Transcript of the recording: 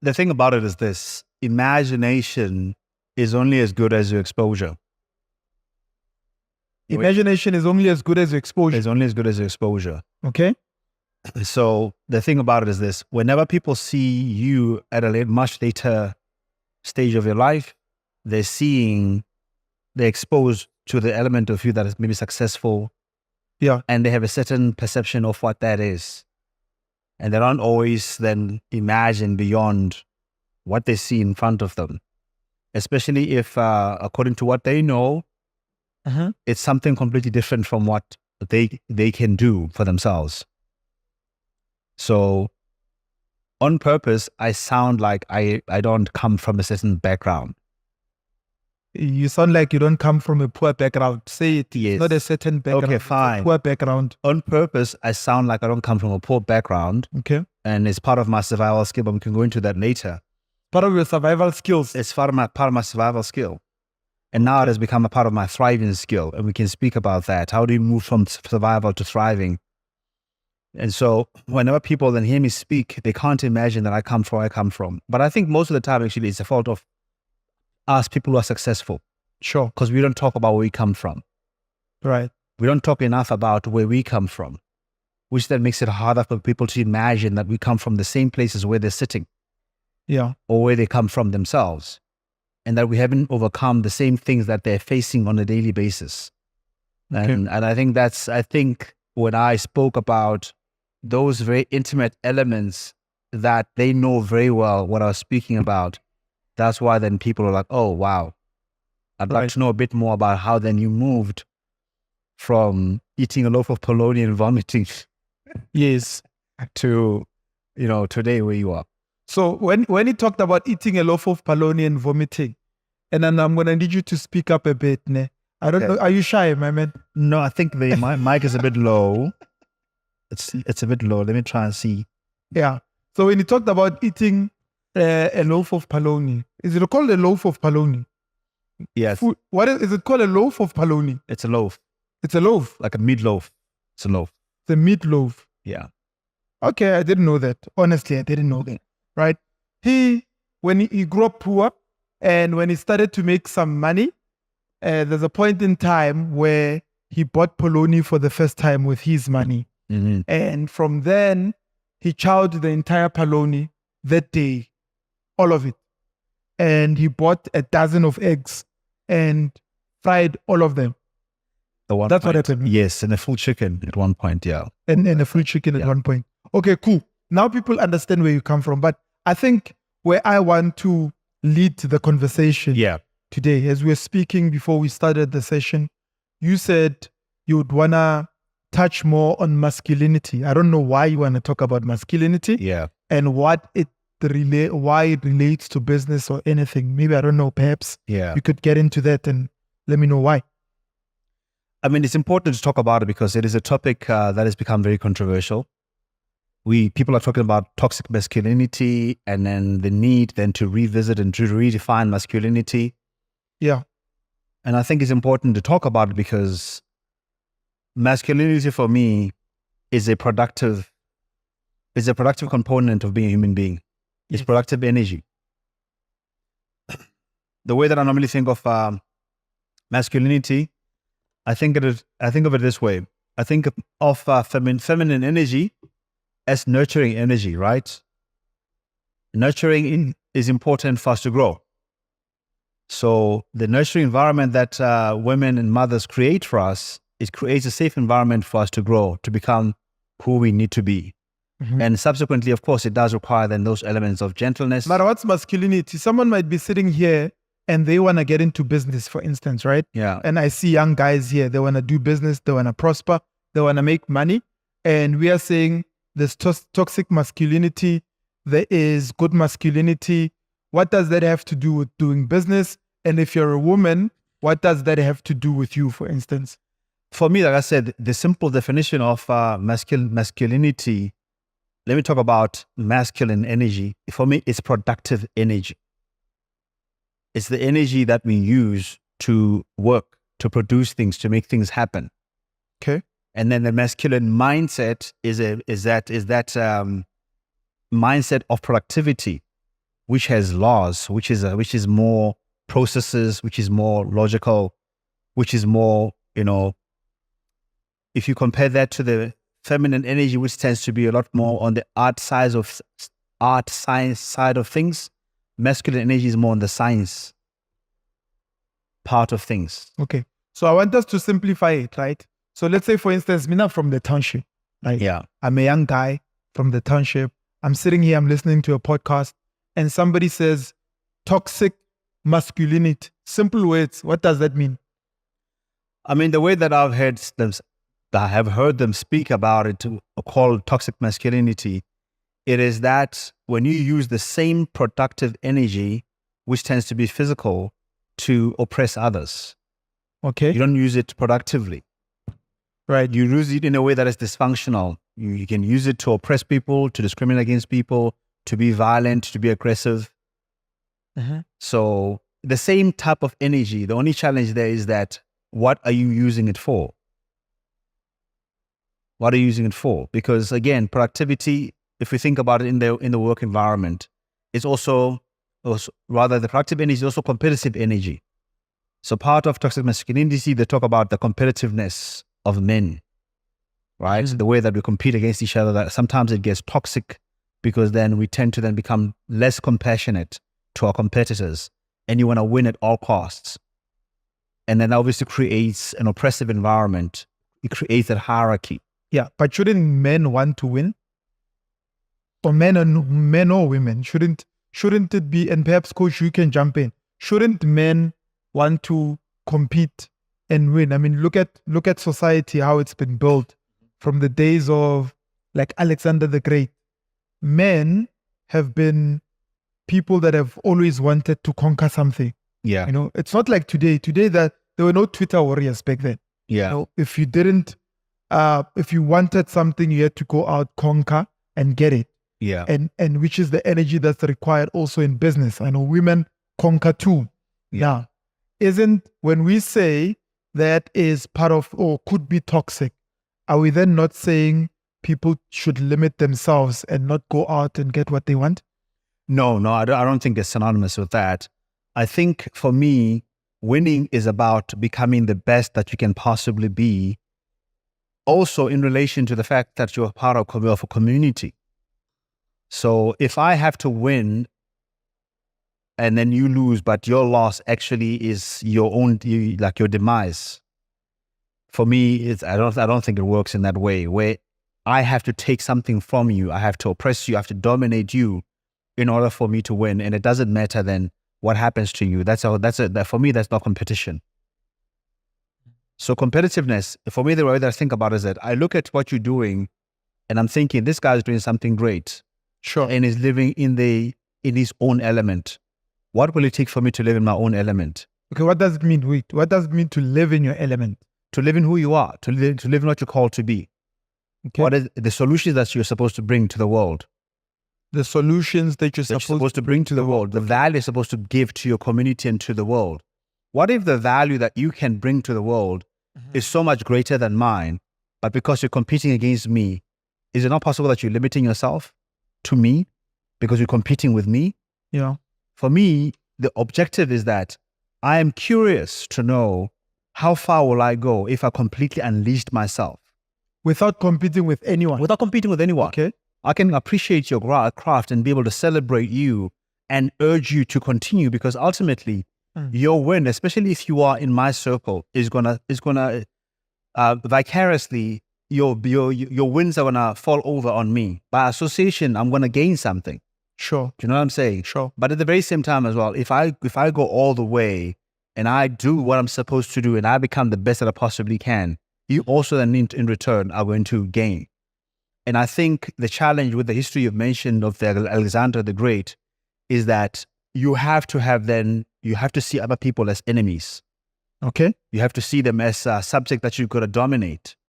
the thing about it is this: imagination is only as good as your exposure. Imagination is only as good as exposure. It's only as good as your exposure. Okay. So the thing about it is this: whenever people see you at a much later stage of your life, they're exposed to the element of you that is maybe successful. Yeah. And they have a certain perception of what that is. And they don't always then imagine beyond what they see in front of them. Especially if, according to what they know, it's something completely different from what they can do for themselves. So on purpose, I sound like I don't come from a certain background. You sound like you don't come from a poor background. Say it. Yes. Not a certain background. Okay, fine. It's a poor background. On purpose, I sound like I don't come from a poor background. Okay. And it's part of my survival skill, but we can go into that later. Part of your survival skills. It's part of my survival skill. And now it has become a part of my thriving skill. And we can speak about that. How do you move from survival to thriving? And so whenever people then hear me speak, they can't imagine that I come from where I come from. But I think most of the time, actually, it's a fault of us people who are successful. Sure. Because we don't talk about where we come from. Right. We don't talk enough about where we come from, which then makes it harder for people to imagine that we come from the same places where they're sitting. Yeah. Or where they come from themselves. And that we haven't overcome the same things that they're facing on a daily basis. Okay. And I think when I spoke about those very intimate elements that they know very well what I was speaking about, that's why then people are like, oh, wow. I'd like to know a bit more about how then you moved from eating a loaf of polony and vomiting. Yes. To, today where you are. So when he talked about eating a loaf of polony and vomiting, and then I'm going to need you to speak up a bit. Ne? I don't know. Are you shy, my man? No, I think my mic is a bit low. It's a bit low. Let me try and see. Yeah. So when he talked about eating a loaf of polony, is it called a loaf of polony? Yes. What is it called? A loaf of polony? It's a loaf. It's a loaf. Like a meatloaf. It's a loaf. It's a meatloaf. Yeah. Okay, I didn't know that. Honestly, I didn't know that. Right? When he grew up poor, and when he started to make some money, there's a point in time where he bought polony for the first time with his money. Mm-hmm. And from then, he chowed the entire polony that day, all of it. And he bought a dozen of eggs and fried all of them. That's what happened. Yes, and a full chicken at one point, yeah. And a full chicken at one point. Okay, cool. Now people understand where you come from. But I think where I want to lead the conversation today, as we were speaking before we started the session, you said you would want to touch more on masculinity. I don't know why you want to talk about masculinity. Yeah. And why it relates to business or anything. Maybe, I don't know, perhaps you could get into that and let me know why. I mean, it's important to talk about it because it is a topic that has become very controversial. People are talking about toxic masculinity and then the need then to revisit and to redefine masculinity. Yeah. And I think it's important to talk about it because masculinity for me is a productive component of being a human being. It's productive energy. The way that I normally think of masculinity, I think of it this way. I think of feminine energy as nurturing energy, right? Nurturing is important for us to grow. So the nurturing environment that women and mothers create for us, it creates a safe environment for us to grow, to become who we need to be. Mm-hmm. And subsequently, of course, it does require then those elements of gentleness. But what's masculinity? Someone might be sitting here and they want to get into business, for instance, right? Yeah. And I see young guys here, they want to do business, they want to prosper, they want to make money. And we are saying there's toxic masculinity, there is good masculinity. What does that have to do with doing business? And if you're a woman, what does that have to do with you, for instance? For me, like I said, the simple definition of masculinity, let me talk about masculine energy. For me, it's productive energy. It's the energy that we use to work, to produce things, to make things happen. Okay. And then the masculine mindset is that mindset of productivity. which has laws, which is more processes, which is more logical, which is more, if you compare that to the feminine energy, which tends to be a lot more on the art science side of things, masculine energy is more on the science part of things. Okay. So I want us to simplify it, right? So let's say, for instance, Mina from the township, right? Yeah. I'm a young guy from the township. I'm sitting here, I'm listening to a podcast, and somebody says toxic masculinity. Simple words. What does that mean? I mean, the way that I have heard them speak about it, to call toxic masculinity, it is that when you use the same productive energy, which tends to be physical, to oppress others. Okay. You don't use it productively. Right. You use it in a way that is dysfunctional. You can use it to oppress people, to discriminate against people, to be violent, to be aggressive. So the same type of energy, the only challenge there is that what are you using it for? What are you using it for? Because again, productivity, if we think about it in the work environment, it's also rather the productive energy is also competitive energy. So part of toxic masculinity, they talk about the competitiveness of men, right? The way that we compete against each other, that sometimes it gets toxic because then we tend to then become less compassionate to our competitors, and you want to win at all costs. And then obviously creates an oppressive environment. It creates a hierarchy. Yeah, but shouldn't men want to win? Or men or women? Shouldn't it be, and perhaps Coach, you can jump in. Shouldn't men want to compete and win? I mean, look at society, how it's been built from the days of like Alexander the Great. Men have been people that have always wanted to conquer something. Yeah. It's not like today. Today that there were no Twitter warriors back then. Yeah. If you wanted something, you had to go out, conquer, and get it. Yeah. And which is the energy that's required also in business. I know women conquer too. Yeah. Isn't, when we say that is part of or could be toxic, are we then not saying people should limit themselves and not go out and get what they want? No, I don't think it's synonymous with that. I think for me, winning is about becoming the best that you can possibly be. Also in relation to the fact that you're part of a community. So if I have to win and then you lose, but your loss actually is your own, like your demise. For me, I don't think it works in that way, where I have to take something from you. I have to oppress you. I have to dominate you in order for me to win. And it doesn't matter then what happens to you. For me, that's not competition. So competitiveness, for me, the way that I think about it is that I look at what you're doing and I'm thinking, this guy's doing something great. Sure. And is living in his own element. What will it take for me to live in my own element? Okay, what does it mean? Wait, what does it mean to live in your element? To live in who you are, to live in what you're called to be. Okay. What is the solutions that you're supposed to bring to the world? The solutions that you're supposed to bring to the world, the value you're supposed to give to your community and to the world. What if the value that you can bring to the world is so much greater than mine, but because you're competing against me, is it not possible that you're limiting yourself to me because you're competing with me? Yeah. For me, the objective is that I am curious to know how far will I go if I completely unleashed myself. Without competing with anyone. Without competing with anyone. Okay. I can appreciate your craft and be able to celebrate you and urge you to continue, because ultimately your win, especially if you are in my circle, is gonna vicariously your wins are gonna fall over on me. By association, I'm gonna gain something. Sure. Do you know what I'm saying? Sure. But at the very same time as well, if I go all the way and I do what I'm supposed to do and I become the best that I possibly can, you also then in return are going to gain. And I think the challenge with the history you've mentioned of Alexander the Great is that you have to see other people as enemies. Okay. You have to see them as a subject that you've got to dominate.